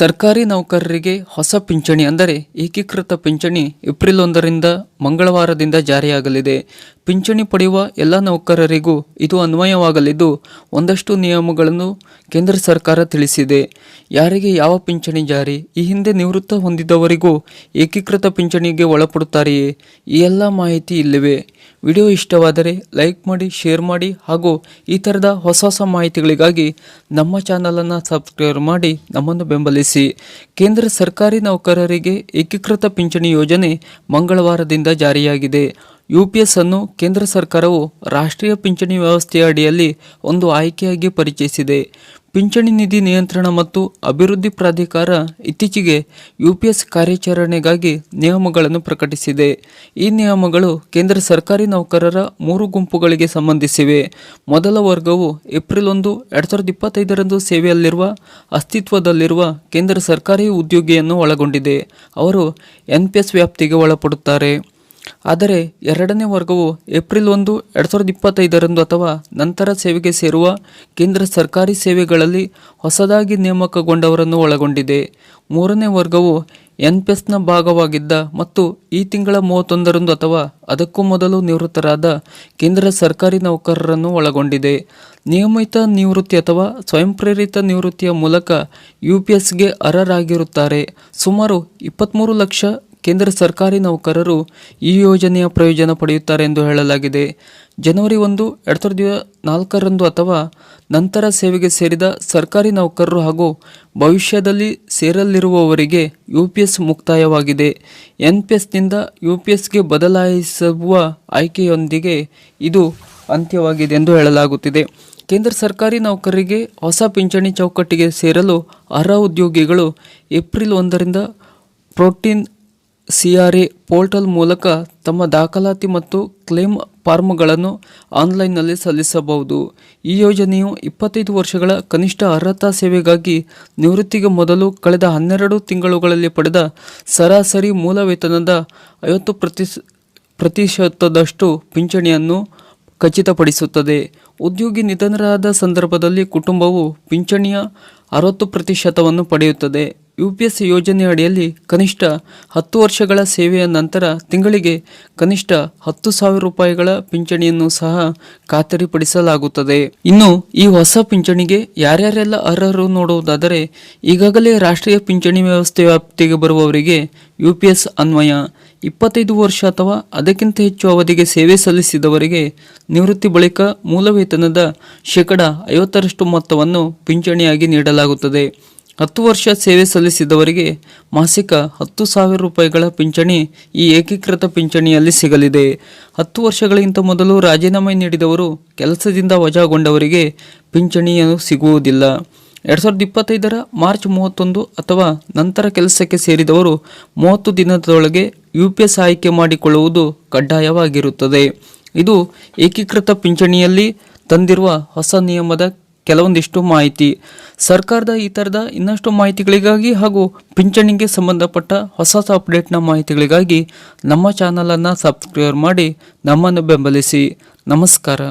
ಸರ್ಕಾರಿ ನೌಕರರಿಗೆ ಹೊಸ ಪಿಂಚಣಿ ಅಂದರೆ ಏಕೀಕೃತ ಪಿಂಚಣಿ ಏಪ್ರಿಲ್ 1ರಿಂದ ಮಂಗಳವಾರದಿಂದ ಜಾರಿಯಾಗಲಿದೆ. ಪಿಂಚಣಿ ಪಡೆಯುವ ಎಲ್ಲ ನೌಕರರಿಗೂ ಇದು ಅನ್ವಯವಾಗಲಿದ್ದು, ಒಂದಷ್ಟು ನಿಯಮಗಳನ್ನು ಕೇಂದ್ರ ಸರ್ಕಾರ ತಿಳಿಸಿದೆ. ಯಾರಿಗೆ ಯಾವ ಪಿಂಚಣಿ ಜಾರಿ? ಈ ಹಿಂದೆ ನಿವೃತ್ತ ಹೊಂದಿದವರಿಗೂ ಏಕೀಕೃತ ಪಿಂಚಣಿಗೆ ಒಳಪಡುತ್ತಾರೆಯೇ? ಈ ಎಲ್ಲ ಮಾಹಿತಿ ಇಲ್ಲಿವೆ. ವಿಡಿಯೋ ಇಷ್ಟವಾದರೆ ಲೈಕ್ ಮಾಡಿ, ಶೇರ್ ಮಾಡಿ ಹಾಗೂ ಈ ಥರದ ಹೊಸ ಮಾಹಿತಿಗಳಿಗಾಗಿ ನಮ್ಮ ಚಾನಲನ್ನು ಸಬ್ಸ್ಕ್ರೈಬ್ ಮಾಡಿ ನಮ್ಮನ್ನು ಬೆಂಬಲಿಸಿ. ಕೇಂದ್ರ ಸರ್ಕಾರಿ ನೌಕರರಿಗೆ ಏಕೀಕೃತ ಪಿಂಚಣಿ ಯೋಜನೆ ಮಂಗಳವಾರದಿಂದ ಜಾರಿಯಾಗಿದೆ. UPS ಅನ್ನು ಕೇಂದ್ರ ಸರ್ಕಾರವು ರಾಷ್ಟ್ರೀಯ ಪಿಂಚಣಿ ವ್ಯವಸ್ಥೆಯ ಅಡಿಯಲ್ಲಿ ಒಂದು ಆಯ್ಕೆಯಾಗಿ ಪರಿಚಯಿಸಿದೆ. ಪಿಂಚಣಿ ನಿಧಿ ನಿಯಂತ್ರಣ ಮತ್ತು ಅಭಿವೃದ್ಧಿ ಪ್ರಾಧಿಕಾರ ಇತ್ತೀಚೆಗೆ UPS ಕಾರ್ಯಾಚರಣೆಗಾಗಿ ನಿಯಮಗಳನ್ನು ಪ್ರಕಟಿಸಿದೆ. ಈ ನಿಯಮಗಳು ಕೇಂದ್ರ ಸರ್ಕಾರಿ ನೌಕರರ 3 ಗುಂಪುಗಳಿಗೆ ಸಂಬಂಧಿಸಿವೆ. ಮೊದಲ ವರ್ಗವು ಏಪ್ರಿಲ್ 1, 2025ರಂದು ಸೇವೆಯಲ್ಲಿರುವ ಅಸ್ತಿತ್ವದಲ್ಲಿರುವ ಕೇಂದ್ರ ಸರ್ಕಾರಿ ಉದ್ಯೋಗಿಯನ್ನು ಒಳಗೊಂಡಿದೆ. ಅವರು NPS ವ್ಯಾಪ್ತಿಗೆ ಒಳಪಡುತ್ತಾರೆ. ಆದರೆ ಎರಡನೇ ವರ್ಗವು ಏಪ್ರಿಲ್ 1, 2025ರಂದು ಅಥವಾ ನಂತರ ಸೇವೆಗೆ ಸೇರುವ ಕೇಂದ್ರ ಸರ್ಕಾರಿ ಸೇವೆಗಳಲ್ಲಿ ಹೊಸದಾಗಿ ನೇಮಕಗೊಂಡವರನ್ನು ಒಳಗೊಂಡಿದೆ. ಮೂರನೇ ವರ್ಗವು NPSನ ಭಾಗವಾಗಿದ್ದ ಮತ್ತು ಈ ತಿಂಗಳ 31ರಂದು ಅಥವಾ ಅದಕ್ಕೂ ಮೊದಲು ನಿವೃತ್ತರಾದ ಕೇಂದ್ರ ಸರ್ಕಾರಿ ನೌಕರರನ್ನು ಒಳಗೊಂಡಿದೆ. ನಿಯಮಿತ ನಿವೃತ್ತಿ ಅಥವಾ ಸ್ವಯಂ ಪ್ರೇರಿತ ನಿವೃತ್ತಿಯ ಮೂಲಕ UPSಗೆ ಅರ್ಹರಾಗಿರುತ್ತಾರೆ. ಸುಮಾರು 23 ಲಕ್ಷ ಕೇಂದ್ರ ಸರ್ಕಾರಿ ನೌಕರರು ಈ ಯೋಜನೆಯ ಪ್ರಯೋಜನ ಪಡೆಯುತ್ತಾರೆ ಎಂದು ಹೇಳಲಾಗಿದೆ. ಜನವರಿ 1, 2024ರಂದು ಅಥವಾ ನಂತರ ಸೇವೆಗೆ ಸೇರಿದ ಸರ್ಕಾರಿ ನೌಕರರು ಹಾಗೂ ಭವಿಷ್ಯದಲ್ಲಿ ಸೇರಲಿರುವವರಿಗೆ UPS ಮುಕ್ತಾಯವಾಗಿದೆ. NPSನಿಂದ UPSಗೆ ಬದಲಾಯಿಸುವ ಆಯ್ಕೆಯೊಂದಿಗೆ ಇದು ಅಂತ್ಯವಾಗಿದೆ ಎಂದು ಹೇಳಲಾಗುತ್ತಿದೆ. ಕೇಂದ್ರ ಸರ್ಕಾರಿ ನೌಕರರಿಗೆ ಹೊಸ ಪಿಂಚಣಿ ಚೌಕಟ್ಟಿಗೆ ಸೇರಲು ಅರ್ಹ ಉದ್ಯೋಗಿಗಳು ಏಪ್ರಿಲ್ 1ರಿಂದ ಪ್ರೋಟೀನ್ CRA ಪೋರ್ಟಲ್ ಮೂಲಕ ತಮ್ಮ ದಾಖಲಾತಿ ಮತ್ತು ಕ್ಲೇಮ್ ಫಾರ್ಮ್ಗಳನ್ನು ಆನ್ಲೈನ್ನಲ್ಲಿ ಸಲ್ಲಿಸಬಹುದು. ಈ ಯೋಜನೆಯು 25 ವರ್ಷಗಳ ಕನಿಷ್ಠ ಅರ್ಹತಾ ಸೇವೆಗಾಗಿ ನಿವೃತ್ತಿಗೆ ಮೊದಲು ಕಳೆದ 12 ತಿಂಗಳುಗಳಲ್ಲಿ ಪಡೆದ ಸರಾಸರಿ ಮೂಲ ವೇತನದ 50% ಪಿಂಚಣಿಯನ್ನು ಖಚಿತಪಡಿಸುತ್ತದೆ. ಉದ್ಯೋಗಿ ನಿಧನರಾದ ಸಂದರ್ಭದಲ್ಲಿ ಕುಟುಂಬವು ಪಿಂಚಣಿಯ 60% ಪಡೆಯುತ್ತದೆ. UPS ಯೋಜನೆ ಅಡಿಯಲ್ಲಿ ಕನಿಷ್ಠ 10 ವರ್ಷಗಳ ಸೇವೆಯ ನಂತರ ತಿಂಗಳಿಗೆ ಕನಿಷ್ಠ 10,000 ರೂಪಾಯಿಗಳ ಪಿಂಚಣಿಯನ್ನು ಸಹ ಖಾತರಿಪಡಿಸಲಾಗುತ್ತದೆ. ಇನ್ನು ಈ ಹೊಸ ಪಿಂಚಣಿಗೆ ಯಾರ್ಯಾರೆಲ್ಲ ಅರ್ಹರು ನೋಡುವುದಾದರೆ, ಈಗಾಗಲೇ ರಾಷ್ಟ್ರೀಯ ಪಿಂಚಣಿ ವ್ಯವಸ್ಥೆ ವ್ಯಾಪ್ತಿಗೆ ಬರುವವರಿಗೆ UPS ಅನ್ವಯ. 25 ವರ್ಷ ಅಥವಾ ಅದಕ್ಕಿಂತ ಹೆಚ್ಚು ಅವಧಿಗೆ ಸೇವೆ ಸಲ್ಲಿಸಿದವರಿಗೆ ನಿವೃತ್ತಿ ಬಳಿಕ ಮೂಲ ವೇತನದ 50% ಮೊತ್ತವನ್ನು ಪಿಂಚಣಿಯಾಗಿ ನೀಡಲಾಗುತ್ತದೆ. 10 ವರ್ಷ ಸೇವೆ ಸಲ್ಲಿಸಿದವರಿಗೆ ಮಾಸಿಕ 10,000 ರೂಪಾಯಿಗಳ ಪಿಂಚಣಿ ಈ ಏಕೀಕೃತ ಪಿಂಚಣಿಯಲ್ಲಿ ಸಿಗಲಿದೆ. 10 ವರ್ಷಗಳಿಗಿಂತ ಮೊದಲು ರಾಜೀನಾಮೆ ನೀಡಿದವರು, ಕೆಲಸದಿಂದ ವಜಾಗೊಂಡವರಿಗೆ ಪಿಂಚಣಿಯು ಸಿಗುವುದಿಲ್ಲ. 2025ರ ಮಾರ್ಚ್ 31 ಅಥವಾ ನಂತರ ಕೆಲಸಕ್ಕೆ ಸೇರಿದವರು 30 ದಿನದೊಳಗೆ UPS ಆಯ್ಕೆ ಮಾಡಿಕೊಳ್ಳುವುದು ಕಡ್ಡಾಯವಾಗಿರುತ್ತದೆ. ಇದು ಏಕೀಕೃತ ಪಿಂಚಣಿಯಲ್ಲಿ ತಂದಿರುವ ಹೊಸ ನಿಯಮದ ಕೆಲವೊಂದಿಷ್ಟು ಮಾಹಿತಿ. ಸರ್ಕಾರದ ಈ ಥರದ ಇನ್ನಷ್ಟು ಮಾಹಿತಿಗಳಿಗಾಗಿ ಹಾಗೂ ಪಿಂಚಣಿಗೆ ಸಂಬಂಧಪಟ್ಟ ಹೊಸ ಅಪ್ಡೇಟ್ನ ಮಾಹಿತಿಗಳಿಗಾಗಿ ನಮ್ಮ ಚಾನಲನ್ನು ಸಬ್ಸ್ಕ್ರೈಬ್ ಮಾಡಿ ನಮ್ಮನ್ನು ಬೆಂಬಲಿಸಿ. ನಮಸ್ಕಾರ.